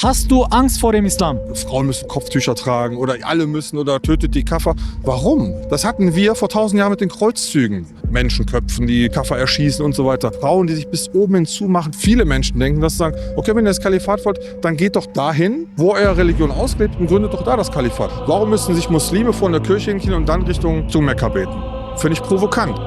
Hast du Angst vor dem Islam? Frauen müssen Kopftücher tragen oder alle müssen oder tötet die Kaffer. Warum? Das hatten wir vor 1000 Jahren mit den Kreuzzügen. Menschenköpfen, die Kaffer erschießen und so weiter. Frauen, die sich bis oben hin zumachen. Viele Menschen denken, dass sie sagen, okay, wenn ihr das Kalifat wollt, dann geht doch dahin, wo eure Religion auslebt und gründet doch da das Kalifat. Warum müssen sich Muslime vor der Kirche hinknien und dann Richtung zu Mekka beten? Finde ich provokant.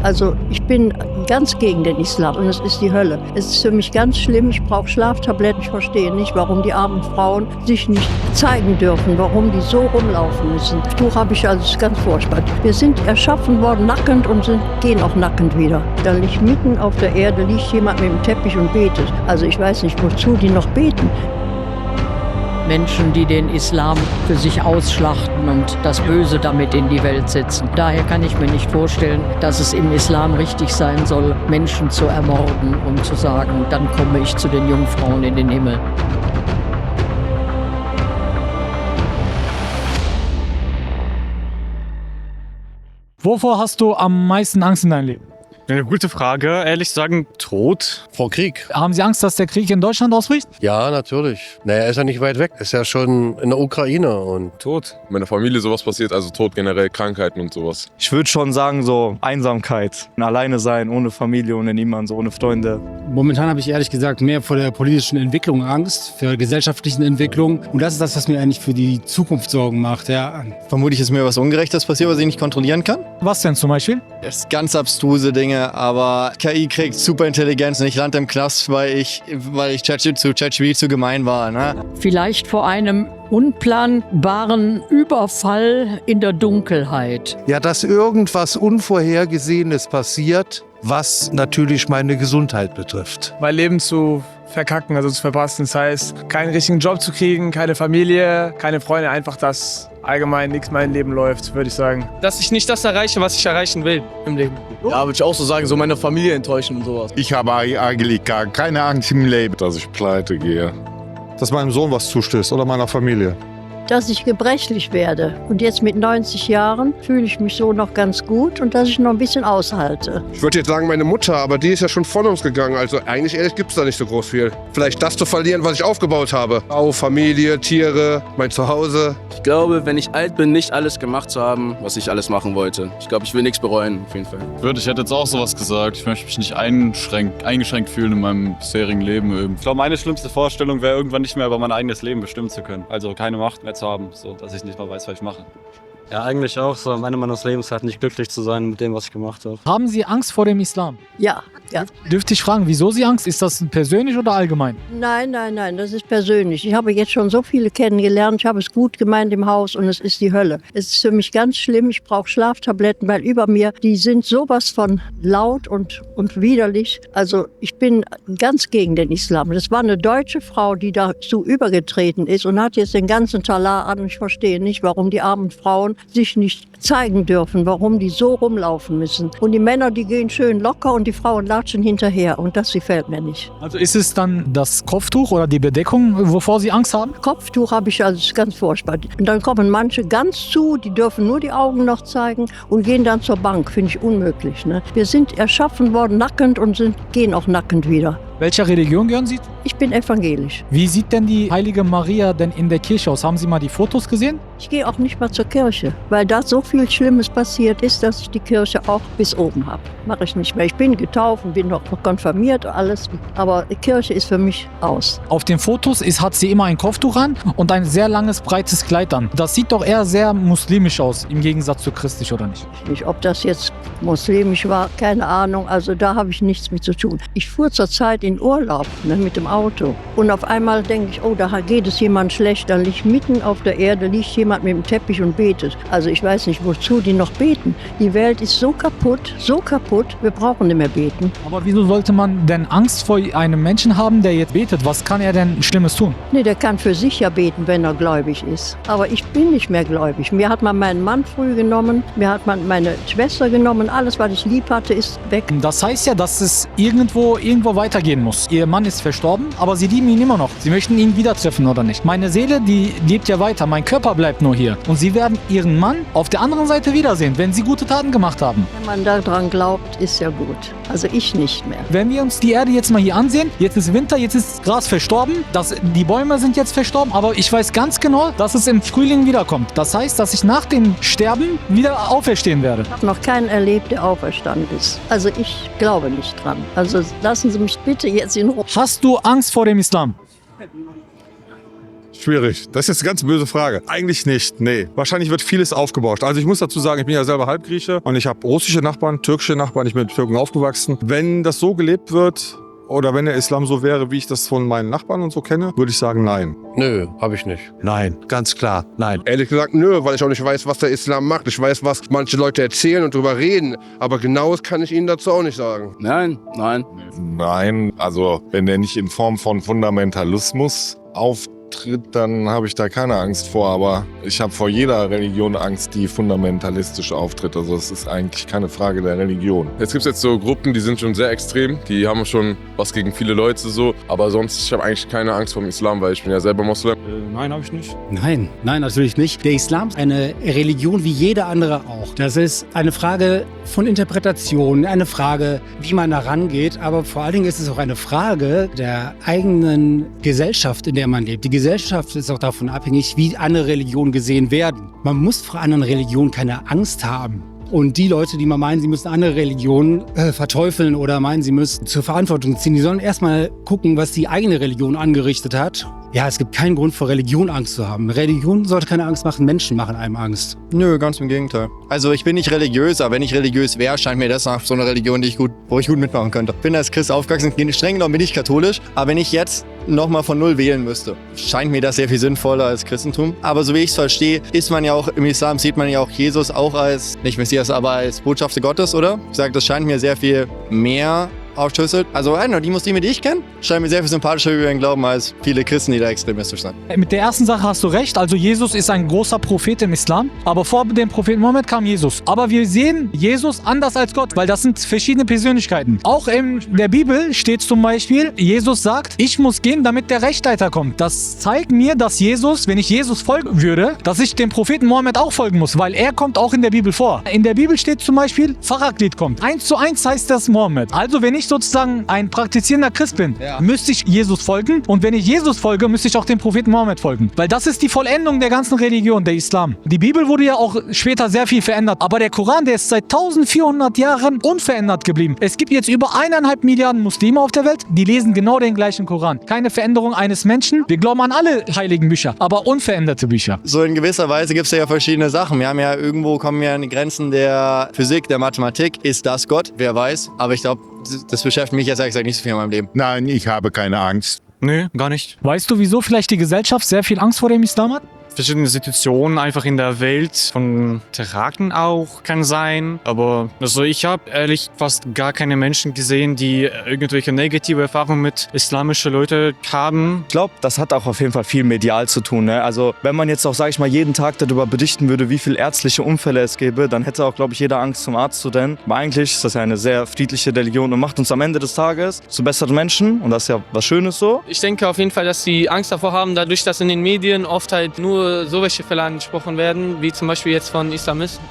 Also ich bin ganz gegen den Islam und es ist die Hölle. Es ist für mich ganz schlimm, ich brauche Schlaftabletten. Ich verstehe nicht, warum die armen Frauen sich nicht zeigen dürfen, warum die so rumlaufen müssen. Das Tuch habe ich, also es ist ganz furchtbar. Wir sind erschaffen worden nackend und gehen auch nackend wieder. Da liegt mitten auf der Erde liegt jemand mit dem Teppich und betet. Also ich weiß nicht, wozu die noch beten. Menschen, die den Islam für sich ausschlachten und das Böse damit in die Welt setzen. Daher kann ich mir nicht vorstellen, dass es im Islam richtig sein soll, Menschen zu ermorden und zu sagen, dann komme ich zu den Jungfrauen in den Himmel. Wovor hast du am meisten Angst in deinem Leben? Eine gute Frage. Ehrlich sagen, Tod. Vor Krieg? Haben Sie Angst, dass der Krieg in Deutschland ausbricht? Ja, natürlich. Naja, er ist ja nicht weit weg. Er ist ja schon in der Ukraine und Tod. Meiner Familie sowas passiert, also Tod generell, Krankheiten und sowas. Ich würde schon sagen, so Einsamkeit. Alleine sein, ohne Familie, ohne niemanden, so ohne Freunde. Momentan habe ich ehrlich gesagt mehr vor der politischen Entwicklung Angst, für gesellschaftlichen Entwicklung. Und das ist das, was mir eigentlich für die Zukunft Sorgen macht. Ja. Vermutlich ist mir was Ungerechtes passiert, was ich nicht kontrollieren kann. Was denn zum Beispiel? Das ist ganz abstruse Dinge, aber KI kriegt Superintelligenz und ich lande im Knast, weil ich ChatGPT zu gemein war. Ne? Vielleicht vor einem unplanbaren Überfall in der Dunkelheit. Ja, dass irgendwas Unvorhergesehenes passiert, was natürlich meine Gesundheit betrifft. Mein Leben zu verkacken, also zu verpassen. Das heißt, keinen richtigen Job zu kriegen, keine Familie, keine Freunde, einfach dass allgemein nichts in meinem Leben läuft, würde ich sagen. Dass ich nicht das erreiche, was ich erreichen will im Leben. Ja, würde ich auch so sagen, so meine Familie enttäuschen und sowas. Ich habe eigentlich gar keine Angst im Leben, Dass ich pleite gehe. Dass meinem Sohn was zustößt oder meiner Familie. Dass ich gebrechlich werde. Und jetzt mit 90 Jahren fühle ich mich so noch ganz gut und dass ich noch ein bisschen aushalte. Ich würde jetzt sagen meine Mutter, aber die ist ja schon von uns gegangen. Also eigentlich ehrlich gibt es da nicht so groß viel. Vielleicht das zu verlieren, was ich aufgebaut habe. Auch Familie, Tiere, mein Zuhause. Ich glaube, wenn ich alt bin, nicht alles gemacht zu haben, was ich alles machen wollte. Ich glaube, ich will nichts bereuen, auf jeden Fall. Ich hätte jetzt auch sowas gesagt. Ich möchte mich nicht eingeschränkt fühlen in meinem bisherigen Leben irgendwie. Ich glaube, meine schlimmste Vorstellung wäre, irgendwann nicht mehr über mein eigenes Leben bestimmen zu können. Also keine Macht mehr zu haben, so dass ich nicht mal weiß, was ich mache. Ja, eigentlich auch so. Am Ende meines Lebens halt nicht glücklich zu sein mit dem, was ich gemacht habe. Haben Sie Angst vor dem Islam? Ja. Dürfte ich fragen, wieso Sie Angst? Ist das persönlich oder allgemein? Nein, das ist persönlich. Ich habe jetzt schon so viele kennengelernt. Ich habe es gut gemeint im Haus und es ist die Hölle. Es ist für mich ganz schlimm. Ich brauche Schlaftabletten, weil über mir, die sind sowas von laut und widerlich. Also ich bin ganz gegen den Islam. Das war eine deutsche Frau, die dazu übergetreten ist und hat jetzt den ganzen Talar an. Ich verstehe nicht, warum die armen Frauen sich nicht zeigen dürfen, warum die so rumlaufen müssen. Und die Männer, die gehen schön locker und die Frauen latschen hinterher und das gefällt mir nicht. Also ist es dann das Kopftuch oder die Bedeckung, wovor Sie Angst haben? Kopftuch habe ich, also das ist ganz furchtbar. Und dann kommen manche ganz zu, die dürfen nur die Augen noch zeigen und gehen dann zur Bank. Finde ich unmöglich. Ne? Wir sind erschaffen worden nackend und gehen auch nackend wieder. Welcher Religion gehören Sie? Ich bin evangelisch. Wie sieht denn die heilige Maria denn in der Kirche aus? Haben Sie mal die Fotos gesehen? Ich gehe auch nicht mal zur Kirche, weil da so viel Schlimmes passiert ist, dass ich die Kirche auch bis oben habe. Mache ich nicht mehr. Ich bin getauft, bin noch konfirmiert, alles. Aber die Kirche ist für mich aus. Auf den Fotos hat sie immer ein Kopftuch an und ein sehr langes, breites Kleid an. Das sieht doch eher sehr muslimisch aus, im Gegensatz zu christlich, oder nicht? Nicht, ob das jetzt muslimisch war, keine Ahnung. Also da habe ich nichts mit zu tun. Ich fuhr zurzeit in Urlaub mit dem Auto. Und auf einmal denke ich, oh, da geht es jemand schlecht. Da liegt mitten auf der Erde jemand mit dem Teppich und betet. Also ich weiß nicht, wozu die noch beten. Die Welt ist so kaputt, wir brauchen nicht mehr beten. Aber wieso sollte man denn Angst vor einem Menschen haben, der jetzt betet? Was kann er denn Schlimmes tun? Nee, der kann für sich ja beten, wenn er gläubig ist. Aber ich bin nicht mehr gläubig. Mir hat man meinen Mann früh genommen, mir hat man meine Schwester genommen. Alles, was ich lieb hatte, ist weg. Das heißt ja, dass es irgendwo weitergehen gehen muss. Ihr Mann ist verstorben, aber sie lieben ihn immer noch. Sie möchten ihn wieder treffen oder nicht. Meine Seele, die lebt ja weiter. Mein Körper bleibt nur hier. Und sie werden ihren Mann auf der anderen Seite wiedersehen, wenn sie gute Taten gemacht haben. Wenn man daran glaubt, ist ja gut. Also ich nicht mehr. Wenn wir uns die Erde jetzt mal hier ansehen, jetzt ist Winter, jetzt ist das Gras verstorben, die Bäume sind jetzt verstorben, aber ich weiß ganz genau, dass es im Frühling wiederkommt. Das heißt, dass ich nach dem Sterben wieder auferstehen werde. Ich habe noch keinen erlebt, der auferstanden ist. Also ich glaube nicht dran. Also lassen Sie mich bitte jetzt in Ruhe. Hast du Angst vor dem Islam? Schwierig. Das ist jetzt eine ganz böse Frage. Eigentlich nicht, nee. Wahrscheinlich wird vieles aufgebauscht. Also ich muss dazu sagen, ich bin ja selber Halbgrieche und ich habe russische Nachbarn, türkische Nachbarn, ich bin mit Türken aufgewachsen. Wenn das so gelebt wird oder wenn der Islam so wäre, wie ich das von meinen Nachbarn und so kenne, würde ich sagen, nein. Nö, habe ich nicht. Nein, ganz klar, nein. Ehrlich gesagt, nö, weil ich auch nicht weiß, was der Islam macht. Ich weiß, was manche Leute erzählen und drüber reden, aber genaues kann ich Ihnen dazu auch nicht sagen. Nein. Nein, also wenn der nicht in Form von Fundamentalismus auftritt, dann habe ich da keine Angst vor. Aber ich habe vor jeder Religion Angst, die fundamentalistisch auftritt. Also es ist eigentlich keine Frage der Religion. Es gibt jetzt so Gruppen, die sind schon sehr extrem. Die haben schon was gegen viele Leute so. Aber sonst, ich habe eigentlich keine Angst vor dem Islam, weil ich bin ja selber Moslem. Nein, habe ich nicht. Nein, natürlich nicht. Der Islam ist eine Religion wie jede andere auch. Das ist eine Frage von Interpretation, eine Frage, wie man da rangeht. Aber vor allen Dingen ist es auch eine Frage der eigenen Gesellschaft, in der man lebt. Die Gesellschaft ist auch davon abhängig, wie andere Religionen gesehen werden. Man muss vor anderen Religionen keine Angst haben. Und die Leute, die mal meinen, sie müssen andere Religionen verteufeln oder meinen, sie müssen zur Verantwortung ziehen, die sollen erstmal gucken, was die eigene Religion angerichtet hat. Ja, es gibt keinen Grund, vor Religion Angst zu haben. Religion sollte keine Angst machen, Menschen machen einem Angst. Nö, ganz im Gegenteil. Also ich bin nicht religiös, aber wenn ich religiös wäre, scheint mir das nach so einer Religion, wo ich gut mitmachen könnte. Ich bin als Christ aufgewachsen, streng genommen bin ich katholisch, aber wenn ich jetzt nochmal von Null wählen müsste, scheint mir das sehr viel sinnvoller als Christentum. Aber so wie ich es verstehe, ist man ja auch, im Islam sieht man ja auch Jesus auch als, nicht Messias, aber als Botschafter Gottes, oder? Ich sage, das scheint mir sehr viel mehr aufschlüsselt. Also die Muslime, die ich kenne, scheinen mir sehr viel sympathischer über den Glauben als viele Christen, die da extremistisch sind. Mit der ersten Sache hast du recht. Also Jesus ist ein großer Prophet im Islam. Aber vor dem Propheten Mohammed kam Jesus. Aber wir sehen Jesus anders als Gott, weil das sind verschiedene Persönlichkeiten. Auch in der Bibel steht zum Beispiel, Jesus sagt, ich muss gehen, damit der Rechtsleiter kommt. Das zeigt mir, dass Jesus, wenn ich Jesus folgen würde, dass ich dem Propheten Mohammed auch folgen muss, weil er kommt auch in der Bibel vor. In der Bibel steht zum Beispiel, Fahrradlied kommt. 1:1 heißt das Mohammed. Also wenn ich sozusagen ein praktizierender Christ bin, müsste ich Jesus folgen. Und wenn ich Jesus folge, müsste ich auch dem Propheten Mohammed folgen. Weil das ist die Vollendung der ganzen Religion, der Islam. Die Bibel wurde ja auch später sehr viel verändert. Aber der Koran, der ist seit 1400 Jahren unverändert geblieben. Es gibt jetzt über 1,5 Milliarden Muslime auf der Welt, die lesen genau den gleichen Koran. Keine Veränderung eines Menschen. Wir glauben an alle heiligen Bücher, aber unveränderte Bücher. So in gewisser Weise gibt es ja verschiedene Sachen. Wir haben ja irgendwo, kommen wir an die Grenzen der Physik, der Mathematik. Ist das Gott? Wer weiß. Aber ich glaube, das beschäftigt mich jetzt ehrlich gesagt nicht so viel in meinem Leben. Nein, ich habe keine Angst. Nö, gar nicht. Weißt du, wieso vielleicht die Gesellschaft sehr viel Angst vor dem Islam hat? Verschiedene Situationen einfach in der Welt, von Terrakten auch kann sein. Aber also ich habe ehrlich fast gar keine Menschen gesehen, die irgendwelche negative Erfahrungen mit islamischen Leuten haben. Ich glaube, das hat auch auf jeden Fall viel medial zu tun. Ne? Also wenn man jetzt auch, sage ich mal, jeden Tag darüber berichten würde, wie viele ärztliche Unfälle es gäbe, dann hätte auch, glaube ich, jeder Angst, zum Arzt zu rennen. Aber eigentlich ist das ja eine sehr friedliche Religion und macht uns am Ende des Tages zu besseren Menschen. Und das ist ja was Schönes so. Ich denke auf jeden Fall, dass sie Angst davor haben, dadurch, dass in den Medien oft halt nur so welche Fälle angesprochen werden, wie zum Beispiel jetzt von Islamisten.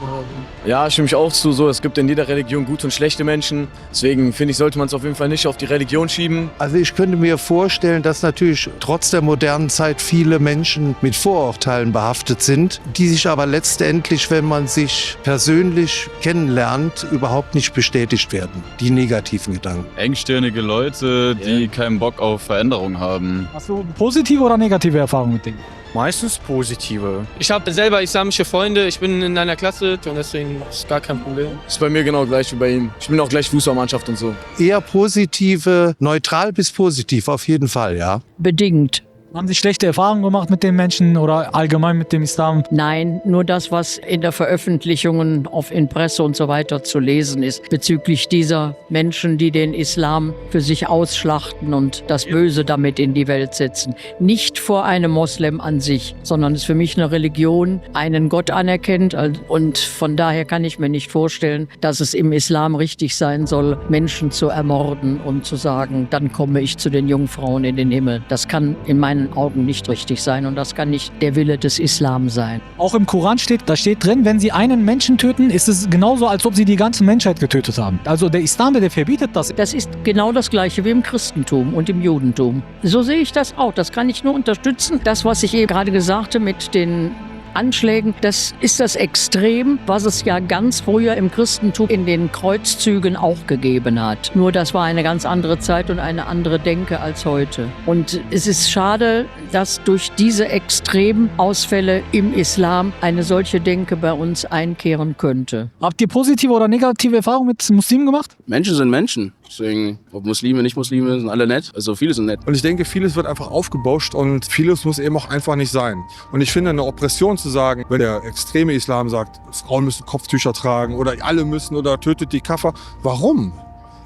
Ja, stimme ich auch zu. So, es gibt in jeder Religion gute und schlechte Menschen. Deswegen finde ich, sollte man es auf jeden Fall nicht auf die Religion schieben. Also ich könnte mir vorstellen, dass natürlich trotz der modernen Zeit viele Menschen mit Vorurteilen behaftet sind, die sich aber letztendlich, wenn man sich persönlich kennenlernt, überhaupt nicht bestätigt werden. Die negativen Gedanken. Engstirnige Leute, die keinen Bock auf Veränderung haben. Hast du positive oder negative Erfahrungen mit denen? Meistens positive. Ich habe selber islamische Freunde, ich bin in einer Klasse und deswegen ist gar kein Problem. Ist bei mir genau gleich wie bei ihm. Ich bin auch gleich Fußballmannschaft und so. Eher positive, neutral bis positiv, auf jeden Fall, ja. Bedingt. Haben Sie schlechte Erfahrungen gemacht mit den Menschen oder allgemein mit dem Islam? Nein, nur das, was in der Veröffentlichungen in Presse und so weiter zu lesen ist, bezüglich dieser Menschen, die den Islam für sich ausschlachten und das Böse damit in die Welt setzen. Nicht vor einem Moslem an sich, sondern es ist für mich eine Religion, einen Gott anerkennt, und von daher kann ich mir nicht vorstellen, dass es im Islam richtig sein soll, Menschen zu ermorden und zu sagen, dann komme ich zu den Jungfrauen in den Himmel. Das kann in meinen Augen nicht richtig sein und das kann nicht der Wille des Islam sein. Auch im Koran steht drin, wenn sie einen Menschen töten, ist es genauso, als ob sie die ganze Menschheit getötet haben. Also der Islam, der verbietet das. Das ist genau das Gleiche wie im Christentum und im Judentum. So sehe ich das auch. Das kann ich nur unterstützen. Das, was ich eben gerade gesagt habe mit den Anschlägen, das ist das Extrem, was es ja ganz früher im Christentum in den Kreuzzügen auch gegeben hat. Nur das war eine ganz andere Zeit und eine andere Denke als heute. Und es ist schade, dass durch diese Extremausfälle im Islam eine solche Denke bei uns einkehren könnte. Habt ihr positive oder negative Erfahrungen mit Muslimen gemacht? Menschen sind Menschen. Deswegen, ob Muslime, nicht Muslime, sind alle nett. Also viele sind nett. Und ich denke, vieles wird einfach aufgebauscht und vieles muss eben auch einfach nicht sein. Und ich finde, eine Oppression zu sagen, wenn der extreme Islam sagt, Frauen müssen Kopftücher tragen oder alle müssen oder tötet die Kaffer. Warum?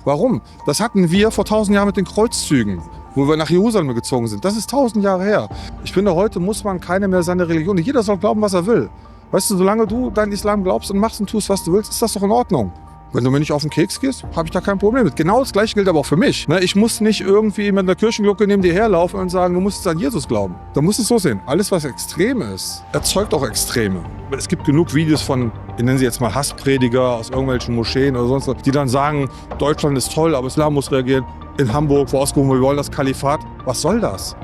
Warum? Das hatten wir vor 1000 Jahren mit den Kreuzzügen, wo wir nach Jerusalem gezogen sind. Das ist 1000 Jahre her. Ich finde, heute muss man keine mehr seine Religion. Jeder soll glauben, was er will. Weißt du, solange du deinen Islam glaubst und machst und tust, was du willst, ist das doch in Ordnung. Wenn du mir nicht auf den Keks gehst, habe ich da kein Problem mit. Genau das Gleiche gilt aber auch für mich. Ich muss nicht irgendwie mit einer Kirchenglocke neben dir herlaufen und sagen, du musst an Jesus glauben. Da musst du es so sehen. Alles, was extrem ist, erzeugt auch Extreme. Es gibt genug Videos von, ich nenne sie jetzt mal Hassprediger aus irgendwelchen Moscheen oder sonst was, die dann sagen, Deutschland ist toll, aber Islam muss reagieren. In Hamburg, wo ausgerufen, wir wollen das Kalifat. Was soll das?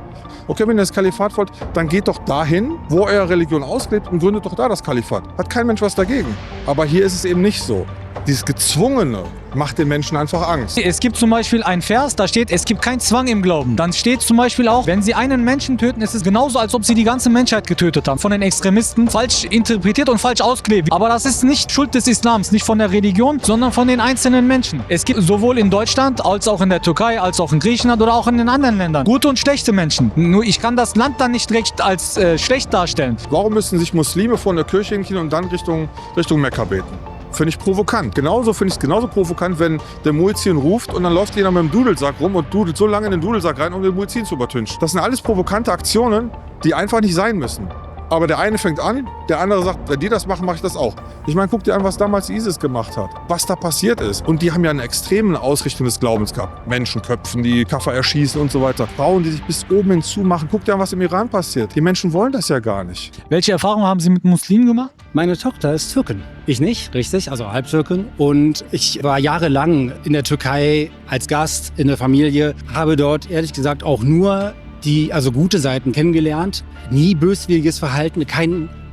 Okay, wenn ihr das Kalifat wollt, dann geht doch dahin, wo eure Religion auslebt und gründet doch da das Kalifat. Hat kein Mensch was dagegen. Aber hier ist es eben nicht so. Dieses Gezwungene macht den Menschen einfach Angst. Es gibt zum Beispiel einen Vers, da steht, es gibt keinen Zwang im Glauben. Dann steht zum Beispiel auch, wenn sie einen Menschen töten, ist es genauso, als ob sie die ganze Menschheit getötet haben. Von den Extremisten falsch interpretiert und falsch ausgelegt. Aber das ist nicht Schuld des Islams, nicht von der Religion, sondern von den einzelnen Menschen. Es gibt sowohl in Deutschland, als auch in der Türkei, als auch in Griechenland oder auch in den anderen Ländern gute und schlechte Menschen. Nur ich kann das Land dann nicht direkt als schlecht darstellen. Warum müssen sich Muslime vor der Kirche hinknien und dann Richtung Mekka beten? Finde ich provokant. Genauso finde ich es genauso provokant, wenn der Muezzin ruft und dann läuft jeder mit dem Dudelsack rum und dudelt so lange in den Dudelsack rein, um den Muezzin zu übertünchen. Das sind alles provokante Aktionen, die einfach nicht sein müssen. Aber der eine fängt an, der andere sagt, wenn die das machen, mache ich das auch. Ich meine, guck dir an, was damals ISIS gemacht hat. Was da passiert ist. Und die haben ja eine extreme Ausrichtung des Glaubens gehabt. Menschen köpfen, die Kaffer erschießen und so weiter. Frauen, die sich bis oben hinzu machen. Guck dir an, was im Iran passiert. Die Menschen wollen das ja gar nicht. Welche Erfahrungen haben Sie mit Muslimen gemacht? Meine Tochter ist Türkin. Ich nicht, richtig, also Halbtürkin. Und ich war jahrelang in der Türkei als Gast in der Familie. Habe dort ehrlich gesagt auch nur die gute Seiten kennengelernt. Nie böswilliges Verhalten,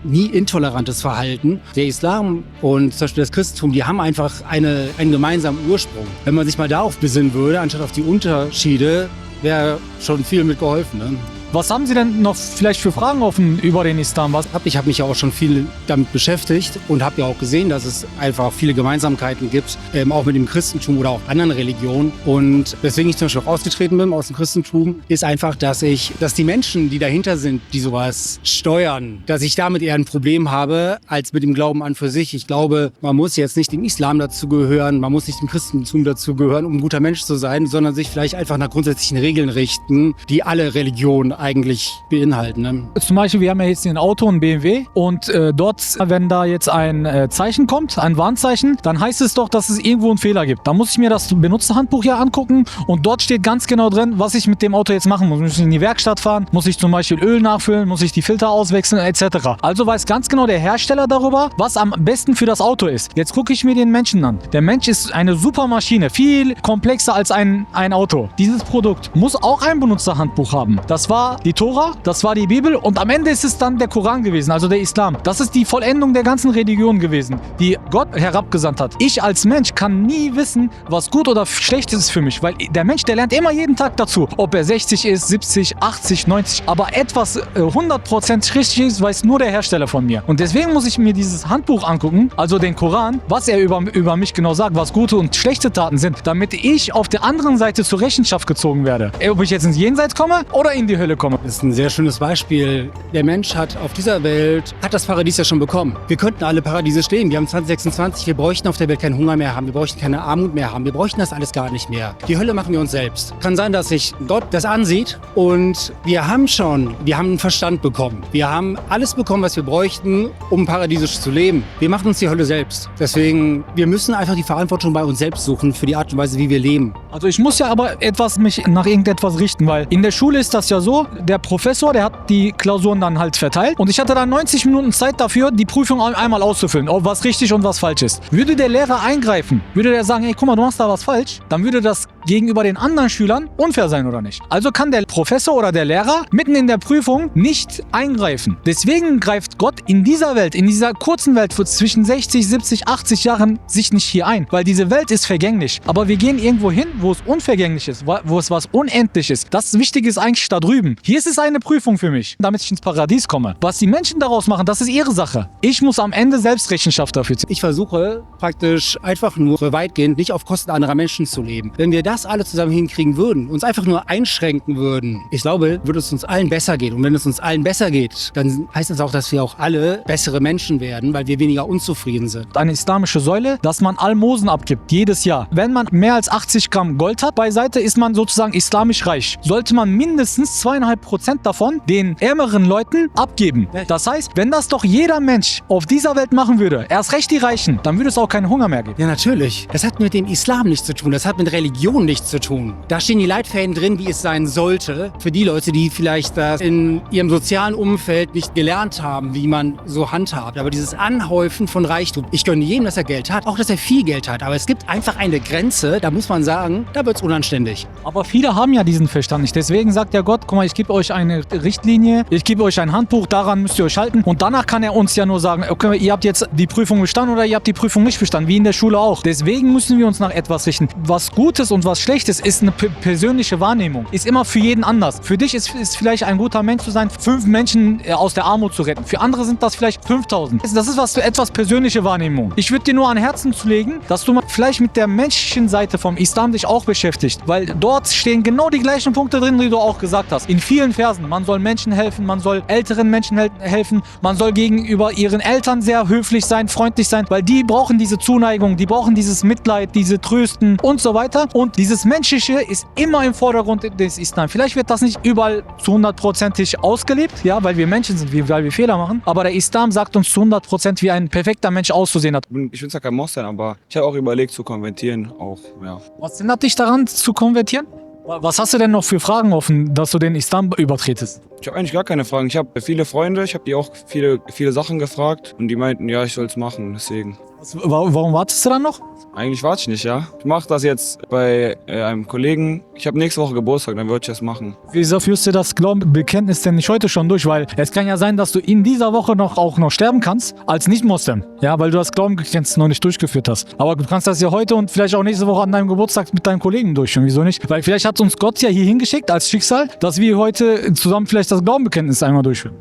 nie intolerantes Verhalten. Der Islam und zum Beispiel das Christentum, die haben einfach einen gemeinsamen Ursprung. Wenn man sich mal darauf besinnen würde, anstatt auf die Unterschiede, wäre schon viel mit geholfen. Ne? Was haben Sie denn noch vielleicht für Fragen offen über den Islam? Ich habe mich ja auch schon viel damit beschäftigt und habe ja auch gesehen, dass es einfach viele Gemeinsamkeiten gibt, auch mit dem Christentum oder auch anderen Religionen. Und weswegen ich zum Beispiel auch ausgetreten bin aus dem Christentum, ist einfach, dass die Menschen, die dahinter sind, die sowas steuern, dass ich damit eher ein Problem habe, als mit dem Glauben an für sich. Ich glaube, man muss jetzt nicht dem Islam dazugehören, man muss nicht dem Christentum dazugehören, um ein guter Mensch zu sein, sondern sich vielleicht einfach nach grundsätzlichen Regeln richten, die alle Religionen eigentlich beinhalten. Ne? Zum Beispiel, wir haben ja jetzt ein Auto, ein BMW und dort, wenn da jetzt ein Zeichen kommt, ein Warnzeichen, dann heißt es doch, dass es irgendwo einen Fehler gibt. Da muss ich mir das Benutzerhandbuch ja angucken und dort steht ganz genau drin, was ich mit dem Auto jetzt machen muss. Muss ich in die Werkstatt fahren? Muss ich zum Beispiel Öl nachfüllen? Muss ich die Filter auswechseln? Etc. Also weiß ganz genau der Hersteller darüber, was am besten für das Auto ist. Jetzt gucke ich mir den Menschen an. Der Mensch ist eine super Maschine, viel komplexer als ein Auto. Dieses Produkt muss auch ein Benutzerhandbuch haben. Das war die Tora, das war die Bibel und am Ende ist es dann der Koran gewesen, also der Islam. Das ist die Vollendung der ganzen Religion gewesen, die Gott herabgesandt hat. Ich als Mensch kann nie wissen, was gut oder schlecht ist für mich, weil der Mensch, der lernt immer jeden Tag dazu. Ob er 60 ist, 70, 80, 90, aber etwas 100% richtig ist, weiß nur der Hersteller von mir. Und deswegen muss ich mir dieses Handbuch angucken, also den Koran, was er über mich genau sagt, was gute und schlechte Taten sind, damit ich auf der anderen Seite zur Rechenschaft gezogen werde. Ob ich jetzt ins Jenseits komme oder in die Hölle komme. Das ist ein sehr schönes Beispiel. Der Mensch hat auf dieser Welt, hat das Paradies ja schon bekommen. Wir könnten alle Paradiese stehen. Wir haben 2026, wir bräuchten auf der Welt keinen Hunger mehr haben, wir bräuchten keine Armut mehr haben, wir bräuchten das alles gar nicht mehr. Die Hölle machen wir uns selbst. Kann sein, dass sich Gott das ansieht und wir haben einen Verstand bekommen. Wir haben alles bekommen, was wir bräuchten, um paradiesisch zu leben. Wir machen uns die Hölle selbst. Deswegen, wir müssen einfach die Verantwortung bei uns selbst suchen für die Art und Weise, wie wir leben. Also ich muss ja aber mich nach irgendetwas richten, weil in der Schule ist das ja so, der Professor, der hat die Klausuren dann halt verteilt und ich hatte dann 90 Minuten Zeit dafür, die Prüfung einmal auszufüllen, ob was richtig und was falsch ist. Würde der Lehrer eingreifen, würde der sagen, ey, guck mal, du machst da was falsch, dann würde das gegenüber den anderen Schülern unfair sein, oder nicht? Also kann der Professor oder der Lehrer mitten in der Prüfung nicht eingreifen. Deswegen greift Gott in dieser Welt, in dieser kurzen Welt zwischen 60, 70, 80 Jahren sich nicht hier ein, weil diese Welt ist vergänglich. Aber wir gehen irgendwo hin, wo es unvergänglich ist, wo es was unendlich ist. Das Wichtige ist eigentlich da drüben. Hier ist es eine Prüfung für mich, damit ich ins Paradies komme. Was die Menschen daraus machen, das ist ihre Sache. Ich muss am Ende selbst Rechenschaft dafür ziehen. Ich versuche praktisch einfach nur weitgehend nicht auf Kosten anderer Menschen zu leben. Wenn wir das alle zusammen hinkriegen würden, uns einfach nur einschränken würden, ich glaube, würde es uns allen besser gehen. Und wenn es uns allen besser geht, dann heißt das auch, dass wir auch alle bessere Menschen werden, weil wir weniger unzufrieden sind. Eine islamische Säule, dass man Almosen abgibt, jedes Jahr. Wenn man mehr als 80 Gramm Gold hat beiseite, ist man sozusagen islamisch reich. Sollte man mindestens 2,5% davon den ärmeren Leuten abgeben. Das heißt, wenn das doch jeder Mensch auf dieser Welt machen würde, erst recht die Reichen, dann würde es auch keinen Hunger mehr geben. Ja, natürlich. Das hat mit dem Islam nichts zu tun. Das hat mit Religion nichts zu tun. Da stehen die Leitfäden drin, wie es sein sollte. Für die Leute, die vielleicht das in ihrem sozialen Umfeld nicht gelernt haben, wie man so handhabt. Aber dieses Anhäufen von Reichtum. Ich gönne jedem, dass er Geld hat, auch dass er viel Geld hat. Aber es gibt einfach eine Grenze, da muss man sagen, da wird es unanständig. Aber viele haben ja diesen Verstand nicht. Deswegen sagt ja Gott, guck mal, ich gebe euch eine Richtlinie, ich gebe euch ein Handbuch, daran müsst ihr euch halten. Und danach kann er uns ja nur sagen, okay, ihr habt jetzt die Prüfung bestanden oder ihr habt die Prüfung nicht bestanden, wie in der Schule auch. Deswegen müssen wir uns nach etwas richten. Was Gutes und was Schlechtes ist eine persönliche Wahrnehmung. Ist immer für jeden anders. Für dich ist vielleicht ein guter Mensch zu sein, 5 Menschen aus der Armut zu retten. Für andere sind das vielleicht 5000. Das ist etwas persönliche Wahrnehmung. Ich würde dir nur an Herzen zu legen, dass du mal vielleicht mit der menschlichen Seite vom Islam dich auch beschäftigst. Weil dort stehen genau die gleichen Punkte drin, die du auch gesagt hast. In vielen Versen. Man soll Menschen helfen, man soll älteren Menschen helfen, man soll gegenüber ihren Eltern sehr höflich sein, freundlich sein, weil die brauchen diese Zuneigung, die brauchen dieses Mitleid, diese Trösten und so weiter. Und dieses Menschliche ist immer im Vordergrund des Islam. Vielleicht wird das nicht überall zu 100%ig ausgelebt, ja, weil wir Menschen sind, weil wir Fehler machen. Aber der Islam sagt uns zu 100%, wie ein perfekter Mensch auszusehen hat. Ich bin zwar kein Moslem, aber ich habe auch überlegt zu konvertieren. Auch, ja. Was hindert dich daran zu konvertieren? Was hast du denn noch für Fragen offen, dass du den Islam übertretest? Ich habe eigentlich gar keine Fragen. Ich habe viele Freunde, ich habe die auch viele Sachen gefragt und die meinten, ja, ich soll es machen, deswegen. Warum wartest du dann noch? Eigentlich warte ich nicht, ja. Ich mache das jetzt bei einem Kollegen. Ich habe nächste Woche Geburtstag, dann würde ich das machen. Wieso führst du das Glaubenbekenntnis denn nicht heute schon durch? Weil es kann ja sein, dass du in dieser Woche auch noch sterben kannst als Nicht-Moslem. Ja, weil du das Glaubenbekenntnis noch nicht durchgeführt hast. Aber du kannst das ja heute und vielleicht auch nächste Woche an deinem Geburtstag mit deinen Kollegen durchführen. Wieso nicht? Weil vielleicht hat uns Gott ja hier hingeschickt als Schicksal, dass wir heute zusammen vielleicht das Glaubenbekenntnis einmal durchführen.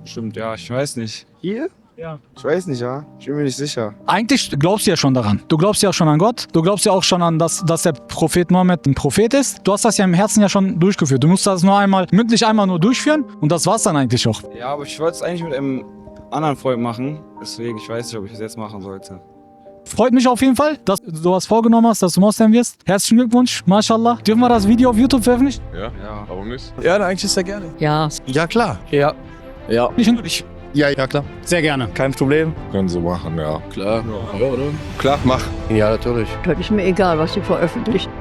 Stimmt, ja, ich weiß nicht. Hier? Ja. Ich weiß nicht, ja. Ich bin mir nicht sicher. Eigentlich glaubst du ja schon daran. Du glaubst ja auch schon an Gott. Du glaubst ja auch schon an, dass der Prophet Mohammed ein Prophet ist. Du hast das ja im Herzen ja schon durchgeführt. Du musst das nur mündlich einmal nur durchführen und das war's dann eigentlich auch. Ja, aber ich wollte es eigentlich mit einem anderen Freund machen. Deswegen, ich weiß nicht, ob ich es jetzt machen sollte. Freut mich auf jeden Fall, dass du sowas vorgenommen hast, dass du Moslem wirst. Herzlichen Glückwunsch, Mashallah. Dürfen wir das Video auf YouTube veröffentlichen? Ja, warum nicht? Ja, eigentlich sehr gerne. Ja. Ja, klar. Ja. Ja. Ja, klar. Sehr gerne. Kein Problem. Können Sie machen, ja. Klar. Ja, oder? Klar, mach. Ja, natürlich. Das ist mir egal, was sie veröffentlichen.